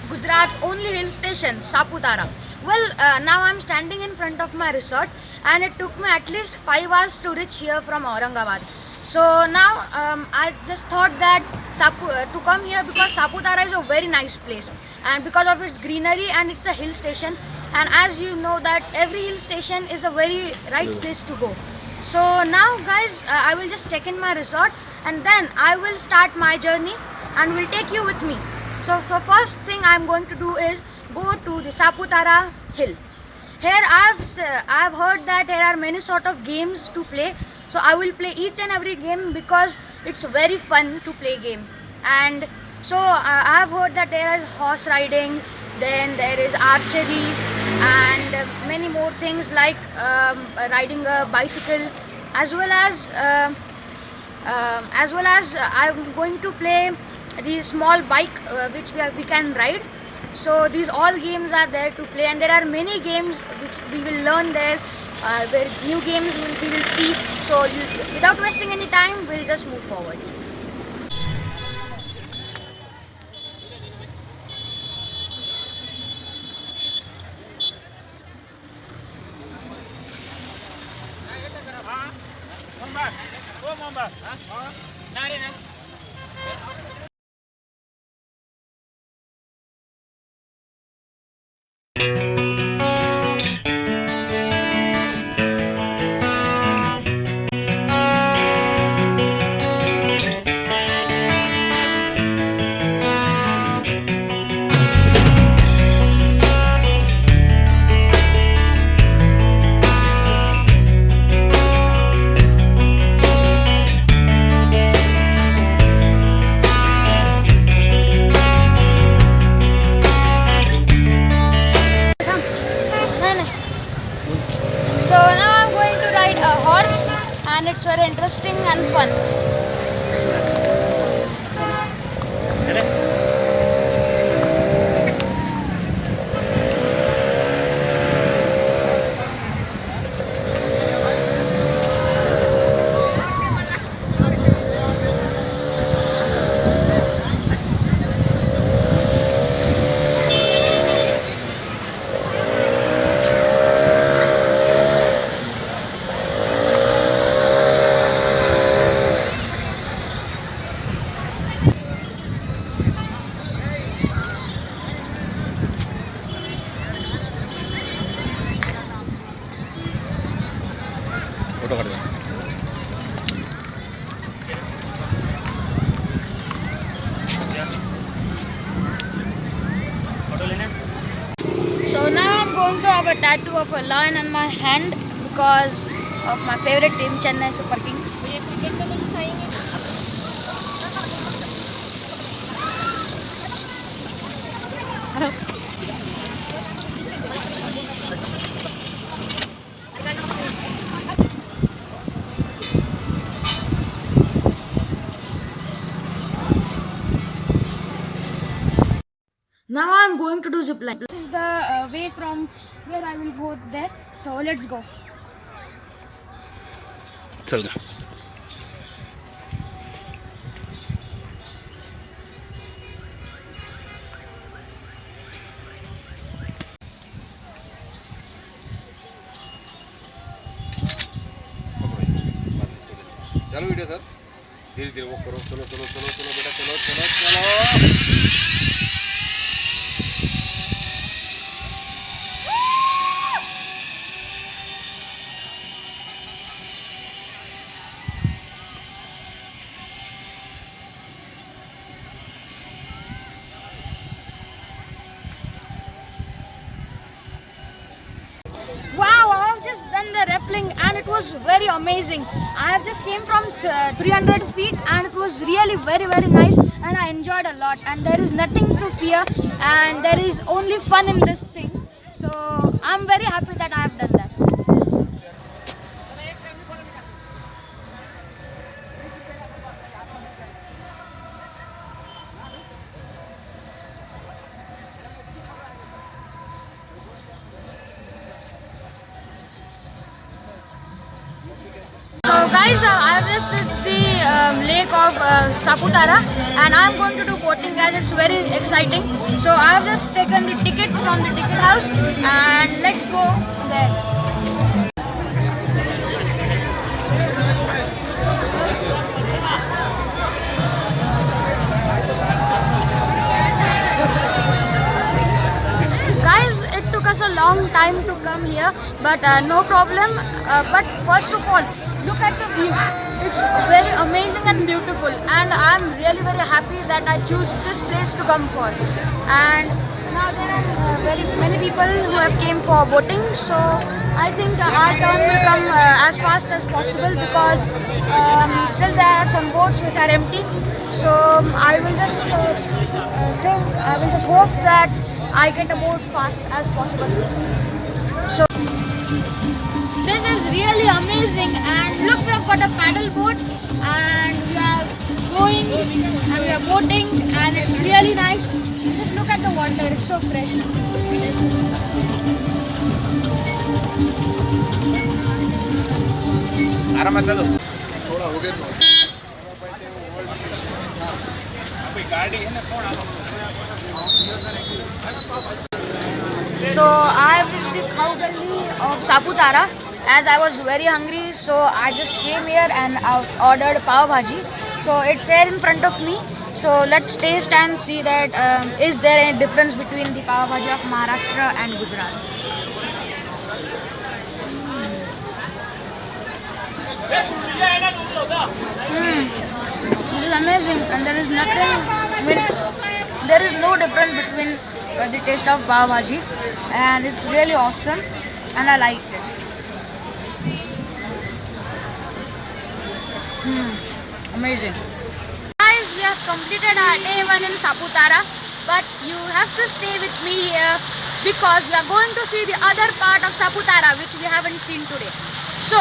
Gujarat's only hill station, Saputara. Well, now I'm standing in front of my resort, and it took me at least 5 hours to reach here from Aurangabad. So now I just thought that to come here because Saputara is a very nice place, and because of its greenery and it's a hill station. And as you know that every hill station is a very right place to go. So now, guys, I will just check in my resort, and then I will start my journey and will take you with me. So first thing I'm going to do is go to the Saputara hill. Here I've heard that there are many sort of games to play. So I will play each and every game because it's very fun to play game. And so I've heard that there is horse riding, then there is archery, and many more things like riding a bicycle, as well as I'm going to play the small bike which we can ride. So these all games are there to play, and there are many games which we will learn there, where new games we will see. So without wasting any time, we'll just move forward. So now I'm going to ride a horse, and it's very interesting and fun. Photo कर दो। So now I'm going to have a tattoo of a lion on my hand because of my favorite team, Chennai Super Kings. Now I'm going to do zipline. This is the way from where I will go there. So let's go. चल गया। चलो video sir, धीरे धीरे walk करो। चलो चलो चलो चलो बेटा, चलो चलो चलो। Wow, I have just done the rappelling and it was very amazing. I have just came from 300 feet and it was really very nice, and I enjoyed a lot, and there is nothing to fear, and there is only fun in this thing. So I'm very happy that I have done that. So guys, I have just reached the lake of of Saputara, and I'm going to do boating as it's very exciting. So I've just taken the ticket from the ticket house, and let's go there. Guys, it took us a long time to come here, but no problem. But first of all, look at the view. It's very amazing and beautiful, and I'm really very happy that I choose this place to come for. And now there are very many people who have came for boating, so I think our turn will come as fast as possible because still there are some boats which are empty. So I will just I will just hope that I get a boat fast as possible. So this is really amazing, and look, we have got a paddle boat and we are going and we are boating, and it's really nice. Just look at the water, it's so fresh. So I reached the cow gully of Saputara as I was very hungry, so I just came here and I ordered pav bhaji. So it's here in front of me. So let's taste and see that is there any difference between the pav bhaji of Maharashtra and Gujarat. This is amazing, and there is nothing. I mean, there is no difference between the taste of pav bhaji, and it's really awesome, and I like it. Amazing. Guys, we have completed our day 1 in Saputara, but you have to stay with me here because we are going to see the other part of Saputara which we haven't seen today. So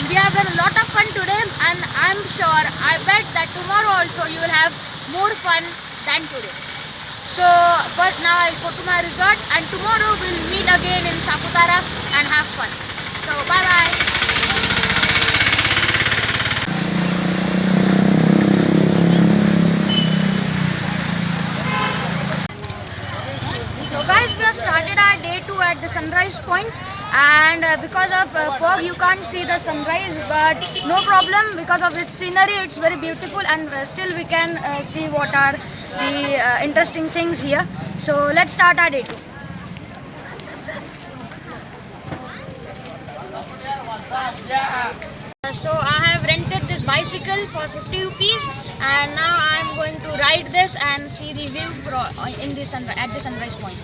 we have done a lot of fun today, and I'm sure, I bet that tomorrow also you will have more fun than today. So but now I'll go to my resort, and tomorrow we'll meet again in Saputara and have fun. So bye bye. So guys, we have started our day 2 at the sunrise point, and because of fog you can't see the sunrise, but no problem, because of its scenery it's very beautiful, and still we can see what are the interesting things here. So let's start our day 2. So I have rented this bicycle for 50 rupees, and now I am going to ride this and see the view in the at the sunrise point.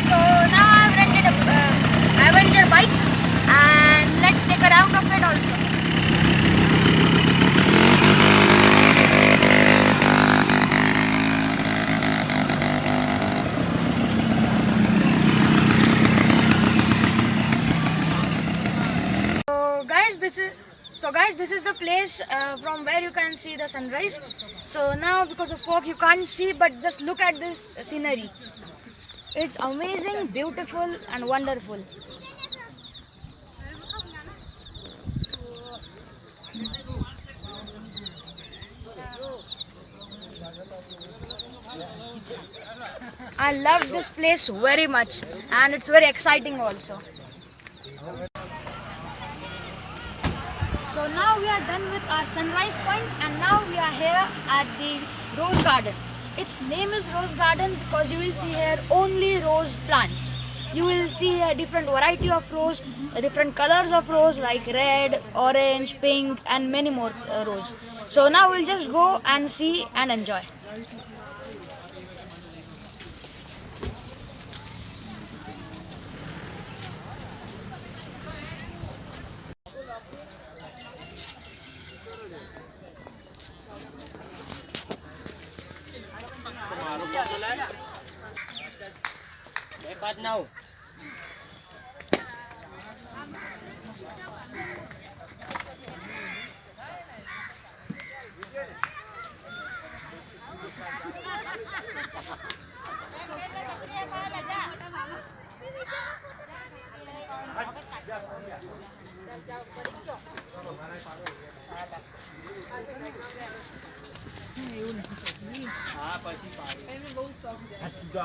So now I have rented a bike, and let's take a round of it also. So guys, this is the place from where you can see the sunrise. So now because of fog you can't see, but just look at this scenery. It's amazing, beautiful and wonderful. I love this place very much, and it's very exciting also. So now we are done with our sunrise point, and now we are here at the rose garden. Its name is rose garden because you will see here only rose plants. You will see a different variety of rose, different colors of rose like red, orange, pink and many more rose. So now we'll just go and see and enjoy.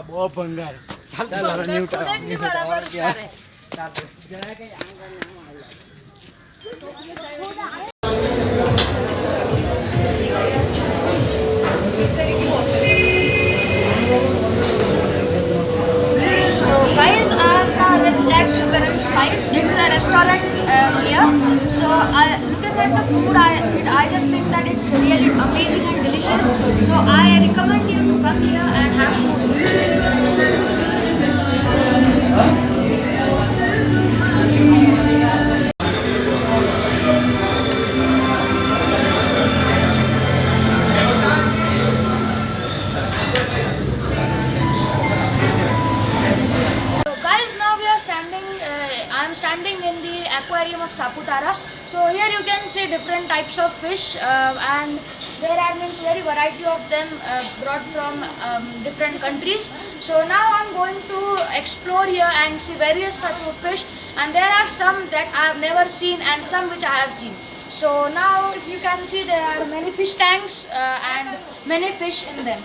બહુ ભંગાર ચાલ So guys, I have now reached at Sugar and Spice. It's a restaurant here. So looking at the food, I just think that it's really amazing and delicious. So I recommend you to come here and have food. So guys, now we are standing. I am standing in the aquarium of Saputara. So here you can see different types of fish, and there are means very variety of them brought from different countries. So now I'm going to explore here and see various types of fish, and there are some that I have never seen and some which I have seen. So now if you can see, there are many fish tanks and many fish in them.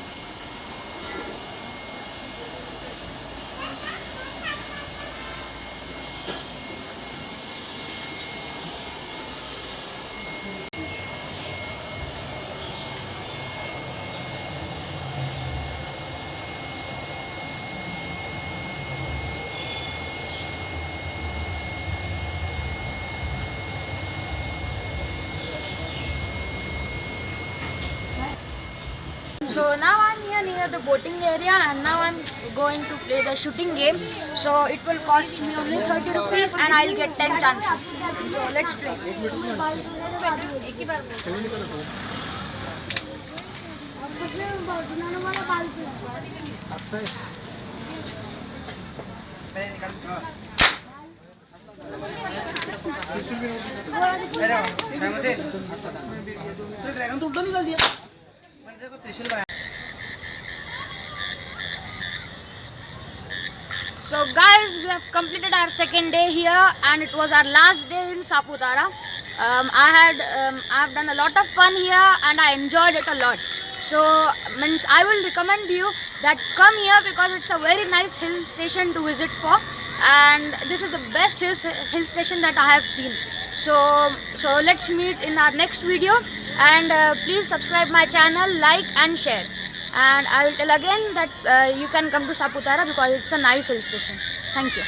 So now I'm here near the boating area, and now I'm going to play the shooting game. So it will cost me only 30 rupees and I'll get 10 chances. So let's play. Dragon तो उल्टा निकाल दिया मैंने देखो त्रिशूल बनाया So guys, we have completed our second day here, and it was our last day in Saputara. I have done a lot of fun here and I enjoyed it a lot. So means I will recommend you that come here because it's a very nice hill station to visit for, and this is the best hill station that I have seen. So let's meet in our next video, and please subscribe my channel, like and share. And I will tell again that you can come to Saputara because it's a nice hill station. Thank you.